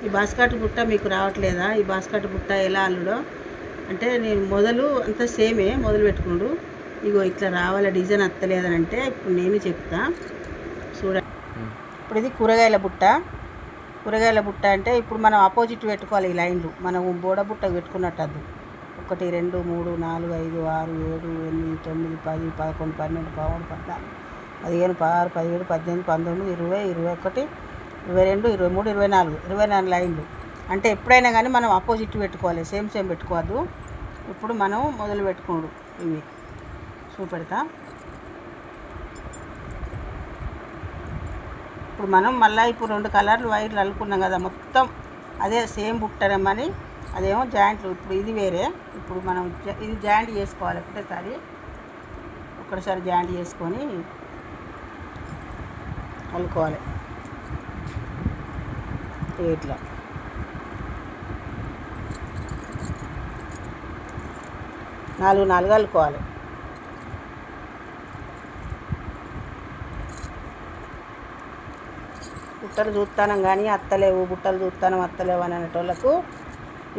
ఈ బాస్కెట్ బుట్ట మీకు రావట్లేదా? ఈ బాస్కెట్ బుట్ట ఎలా అల్లుడో అంటే నేను మొదలు అంతా సేమే మొదలు పెట్టుకున్నాడు. ఇగో ఇట్లా రావాల డిజైన్ అత్తలేదని అంటే ఇప్పుడు నేను చెప్తా చూడండి. ఇప్పుడు ఇది కూరగాయల బుట్ట. కూరగాయల బుట్ట అంటే ఇప్పుడు మనం ఆపోజిట్ పెట్టుకోవాలి. ఈ లైన్లు మనం బోడ బుట్ట పెట్టుకున్నట్టు అది 1 2 3 4 5 6 7 8 9 10 11 12 13 14 15 16 17 18 19 20 21 22 23 24 లైన్లు. అంటే ఎప్పుడైనా కానీ మనం ఆపోజిట్ పెట్టుకోవాలి, సేమ్ పెట్టుకోవద్దు. ఇప్పుడు మనం మొదలు పెట్టుకోడు ఇవి చూపెడతా. ఇప్పుడు మనం మళ్ళీ ఇప్పుడు 2 కలర్లు వైర్లు అల్లుకున్నాం కదా, మొత్తం అదే సేమ్ బుట్టరమ్మని అదేమో జాయింట్లు. ఇప్పుడు ఇది వేరే. ఇప్పుడు మనం ఇది జాయింట్ చేసుకోవాలి ఒకటేసారి జాయింట్ చేసుకొని అల్లుకోవాలి ఇట్లా. నాలుగు అల్లుకోవాలి. బుట్టలు చూస్తాను కానీ అత్తలేవు, బుట్టలు చూస్తాను అత్తలేవు అని అనేటోళ్ళకు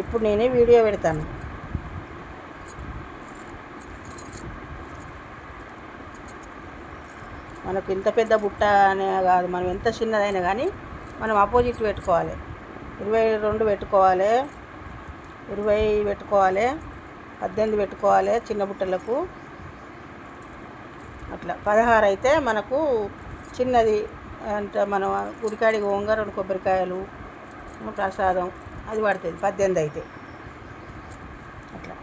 ఇప్పుడు నేనే వీడియో పెడతాను. మనకు ఇంత పెద్ద బుట్ట అనే కాదు, మనం ఎంత చిన్నదైనా కానీ మనం ఆపోజిట్ పెట్టుకోవాలి. 22 పెట్టుకోవాలి, 20 పెట్టుకోవాలి, 18 పెట్టుకోవాలి చిన్న బుట్టలకు. అట్లా 16 అయితే మనకు చిన్నది అంటే మనం గుడికాడికి పోగా 2 కొబ్బరికాయలు ప్రసాదం అది పడుతుంది. 18 అయితే అట్లా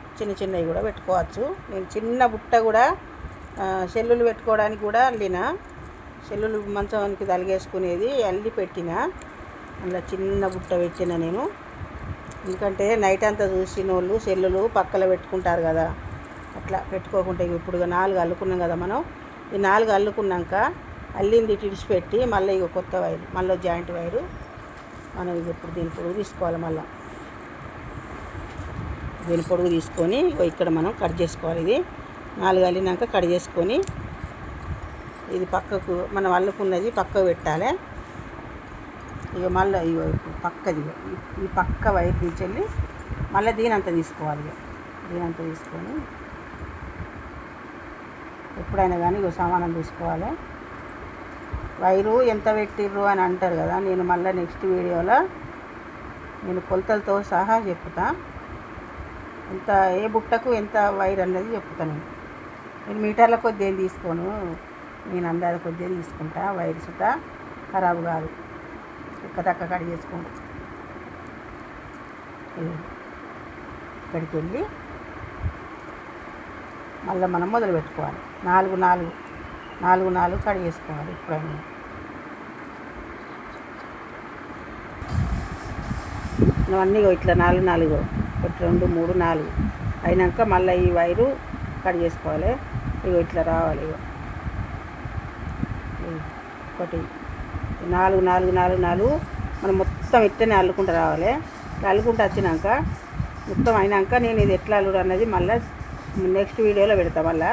చిన్నవి కూడా పెట్టుకోవచ్చు. నేను చిన్న బుట్ట కూడా సెల్లులు పెట్టుకోవడానికి కూడా అల్లిన, సెల్లులు మంచానికి తలిగేసుకునేది అల్లి పెట్టిన, అందులో చిన్న బుట్ట పెట్టిన నేను. ఎందుకంటే నైట్ అంతా చూసిన వాళ్ళు సెల్లులు పక్కన పెట్టుకుంటారు కదా, అట్లా పెట్టుకోకుండా ఇప్పుడు 4 అల్లుకున్నాం కదా మనం. ఈ 4 అల్లుకున్నాక అల్లింది విడిచిపెట్టి మళ్ళీ ఇక కొత్త వైరు, మళ్ళీ జాయింట్ వైరు మనం ఇప్పుడు దీని పొడుగు తీసుకోవాలి. మళ్ళీ దీని పొడుగు తీసుకొని ఇక్కడ మనం కట్ చేసుకోవాలి. ఇది 4 అల్లినాక కట్ చేసుకొని ఇది పక్కకు మనం అల్లుకున్నది పక్కకు పెట్టాలి. ఇక మళ్ళీ ఇగో పక్కది ఈ పక్క వైర్ తీర్చెళ్ళి మళ్ళీ దీనంతా తీసుకోవాలి. దీనంతా తీసుకొని ఎప్పుడైనా కానీ ఇగో సమానం తీసుకోవాలి. వైరు ఎంత పెట్టిర్రు అని అంటారు కదా, నేను మళ్ళీ నెక్స్ట్ వీడియోలో నేను కొలతలతో సహా చెప్తా. ఎంత ఏ బుట్టకు ఎంత వైర్ అన్నది చెప్తాను. నేను మీటర్ల కొద్ది ఏం తీసుకోను, నేను అందాజ కొద్ది తీసుకుంటా. వైర్ సుత ఖరాబు కాదు, తక్క కట్ చేసుకోండి. ఇక్కడికి వెళ్ళి మళ్ళీ మనం మొదలు పెట్టుకోవాలి. 4 కట్ చేసుకోవాలి. ఇప్పుడైనా అన్నీ ఇట్లా 4 1 2 3 4 అయినాక మళ్ళీ ఈ వైరు కట్ చేసుకోవాలి. ఇగో ఇట్లా రావాలి. ఇగో 1 4 మనం మొత్తం ఇట్టనే అల్లుకుంటూ రావాలి. అల్లుకుంటూ వచ్చినాక మొత్తం అయినాక నేను ఇది ఎట్లా అల్లుడు అన్నది మళ్ళీ నెక్స్ట్ వీడియోలో పెడతా. మళ్ళీ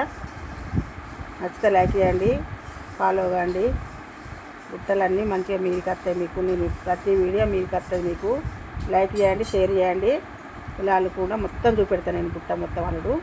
నచ్చితే లైక్ చేయండి, ఫాలో కాండి. బుట్టలన్నీ మంచిగా మీకు వస్తాయి. మీకు నేను ప్రతి వీడియో మీకు వస్తుంది. మీకు లైక్ చేయండి, షేర్ చేయండి. ఇలా అల్లుకుండా మొత్తం చూపెడతాను నేను బుట్ట మొత్తం అల్లుడు.